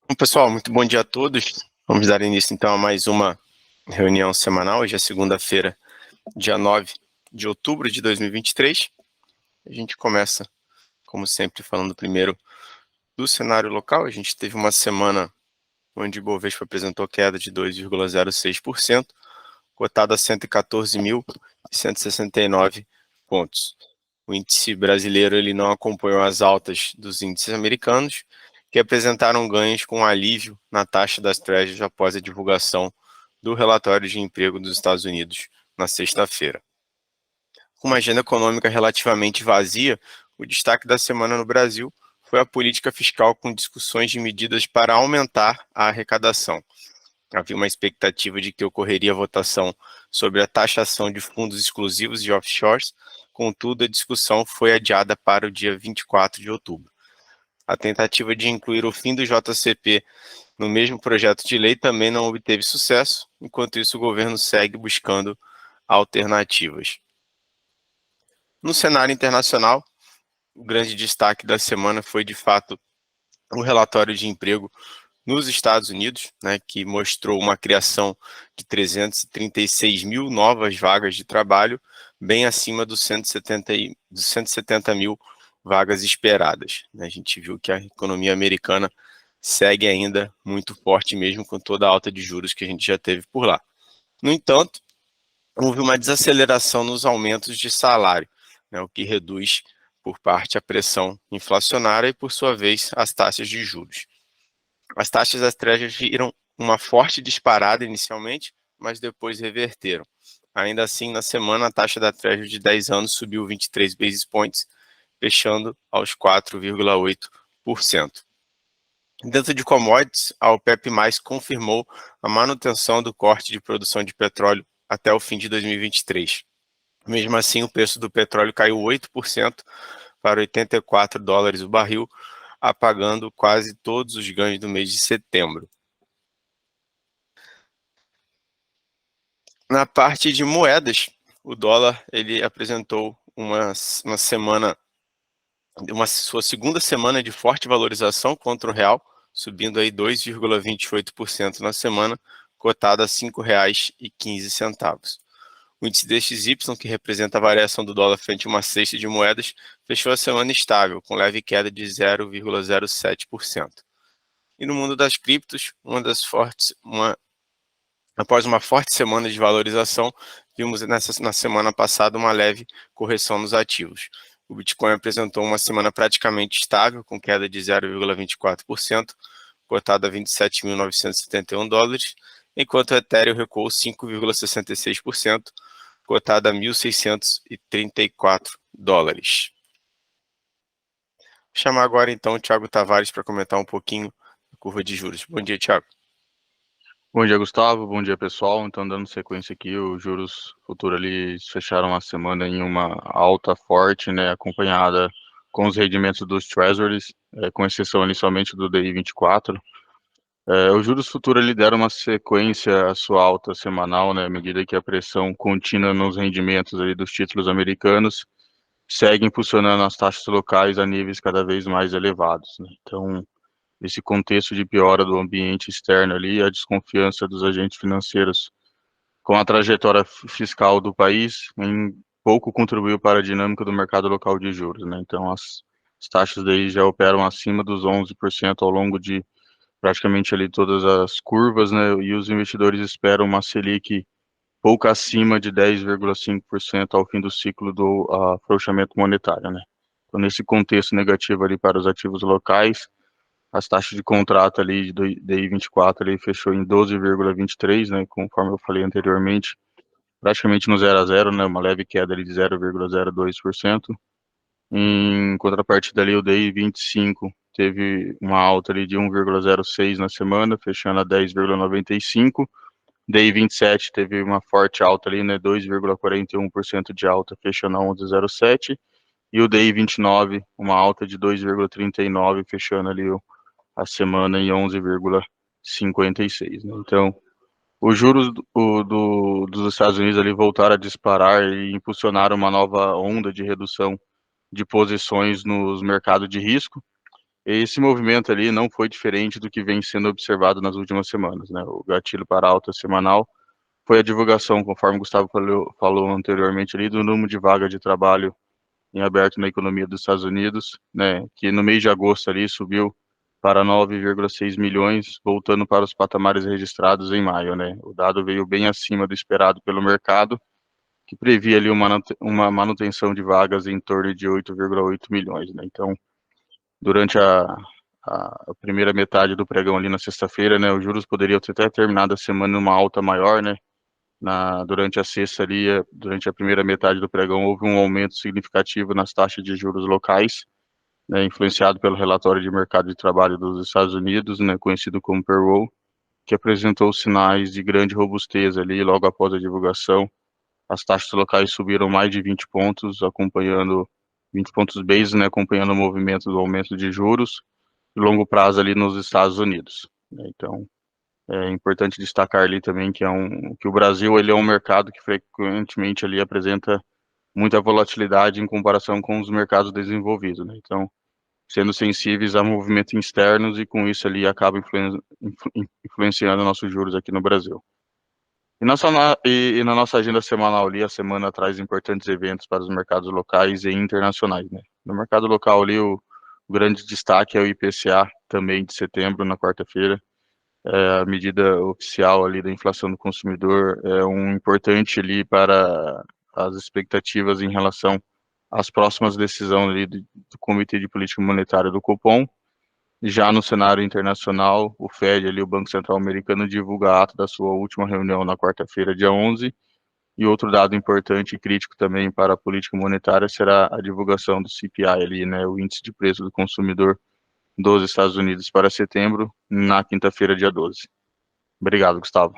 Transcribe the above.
Bom, pessoal, muito bom dia a todos. Vamos dar início então a mais uma reunião semanal. Hoje é segunda-feira, dia 9 de outubro de 2023. A gente começa, como sempre, falando primeiro do cenário local. A gente teve uma semana onde o Ibovespa apresentou queda de 2,06%, cotado a 114.169 pontos. O índice brasileiro ele não acompanhou as altas dos índices americanos, que apresentaram ganhos com alívio na taxa das Treasuries após a divulgação do relatório de emprego dos Estados Unidos na sexta-feira. Com uma agenda econômica relativamente vazia, o destaque da semana no Brasil foi a política fiscal com discussões de medidas para aumentar a arrecadação. Havia uma expectativa de que ocorreria votação sobre a taxação de fundos exclusivos de offshores, contudo, a discussão foi adiada para o dia 24 de outubro. A tentativa de incluir o fim do JCP no mesmo projeto de lei também não obteve sucesso, enquanto isso o governo segue buscando alternativas. No cenário internacional, o grande destaque da semana foi, de fato, o relatório de emprego nos Estados Unidos, que mostrou uma criação de 336 mil novas vagas de trabalho, bem acima dos 170 mil vagas esperadas. A gente viu que a economia americana segue ainda muito forte, mesmo com toda a alta de juros que a gente já teve por lá. No entanto, houve uma desaceleração nos aumentos de salário, o que reduz, por parte, a pressão inflacionária e, por sua vez, as taxas de juros. As taxas das Treasuries viram uma forte disparada inicialmente, mas depois reverteram. Ainda assim, na semana, a taxa da Treasury de 10 anos subiu 23 basis points, fechando aos 4,8%. Dentro de commodities, a OPEP+ confirmou a manutenção do corte de produção de petróleo até o fim de 2023. Mesmo assim, o preço do petróleo caiu 8% para $84 o barril, apagando quase todos os ganhos do mês de setembro. Na parte de moedas, o dólar ele apresentou uma semana, sua segunda semana de forte valorização contra o real, subindo aí 2,28% na semana, cotado a R$ 5,15. O índice DXY, que representa a variação do dólar frente a uma cesta de moedas, fechou a semana estável, com leve queda de 0,07%. E no mundo das criptos, após uma forte semana de valorização, vimos na semana passada uma leve correção nos ativos. O Bitcoin apresentou uma semana praticamente estável, com queda de 0,24%, cotado a $27.971, enquanto o Ethereum recuou 5,66%, cotado a $1.634. Vou chamar agora então o Thiago Tavares para comentar um pouquinho a curva de juros. Bom dia, Thiago. Bom dia, Gustavo. Bom dia, pessoal. Então, dando sequência aqui, os juros futuros ali fecharam a semana em uma alta forte, acompanhada com os rendimentos dos Treasuries, com exceção ali somente do DI 24. Os juros futuros ali deram uma sequência à sua alta semanal, à medida que a pressão contínua nos rendimentos ali dos títulos americanos segue impulsionando as taxas locais a níveis cada vez mais elevados. Então, esse contexto de piora do ambiente externo ali, a desconfiança dos agentes financeiros com a trajetória fiscal do país, em pouco contribuiu para a dinâmica do mercado local de juros, Então, as taxas daí já operam acima dos 11% ao longo de praticamente ali todas as curvas, E os investidores esperam uma Selic pouco acima de 10,5% ao fim do ciclo do afrouxamento monetário, Então, nesse contexto negativo ali para os ativos locais, as taxas de contrato ali do DI 24 ali fechou em 12,23, conforme eu falei anteriormente, praticamente no 0 a 0, uma leve queda ali de 0,02%. Em contrapartida ali o DI 25 teve uma alta ali de 1,06 na semana, fechando a 10,95. DI 27 teve uma forte alta ali, 2,41% de alta, fechando a 11,07. E o DI 29, uma alta de 2,39, fechando ali a semana em 11,56, Então, os juros dos Estados Unidos ali voltaram a disparar e impulsionaram uma nova onda de redução de posições nos mercados de risco. Esse movimento ali não foi diferente do que vem sendo observado nas últimas semanas, né? O gatilho para alta semanal foi a divulgação, conforme o Gustavo falou anteriormente ali, do número de vaga de trabalho em aberto na economia dos Estados Unidos, né? Que no mês de agosto ali subiu para 9,6 milhões, voltando para os patamares registrados em maio, né? O dado veio bem acima do esperado pelo mercado, que previa ali uma manutenção de vagas em torno de 8,8 milhões, né? Então, durante a primeira metade do pregão ali na sexta-feira, né, os juros poderiam ter até terminado a semana numa alta maior, né? Durante a sexta ali, durante a primeira metade do pregão, houve um aumento significativo nas taxas de juros locais, né, influenciado pelo relatório de mercado de trabalho dos Estados Unidos, né, conhecido como payroll, que apresentou sinais de grande robustez ali logo após a divulgação. As taxas locais subiram mais de 20 pontos, acompanhando 20 pontos base, né, acompanhando o movimento do aumento de juros de longo prazo ali nos Estados Unidos, né. Então, é importante destacar ali também que o Brasil ele é um mercado que frequentemente ali apresenta muita volatilidade em comparação com os mercados desenvolvidos, né. Então, sendo sensíveis a movimentos externos e com isso ali acaba influenciando nossos juros aqui no Brasil. E na nossa agenda semanal ali, a semana traz importantes eventos para os mercados locais e internacionais, né. No mercado local ali, o grande destaque é o IPCA, também de setembro, na quarta-feira. A medida oficial ali da inflação do consumidor é um importante ali para as expectativas em relação às próximas decisões ali do Comitê de Política Monetária do Copom. Já no cenário internacional, o Fed ali, o Banco Central Americano, divulga a ata da sua última reunião na quarta-feira, dia 11, e outro dado importante e crítico também para a política monetária será a divulgação do CPI ali, né, o índice de preço do consumidor dos Estados Unidos para setembro, na quinta-feira, dia 12. Obrigado, Gustavo.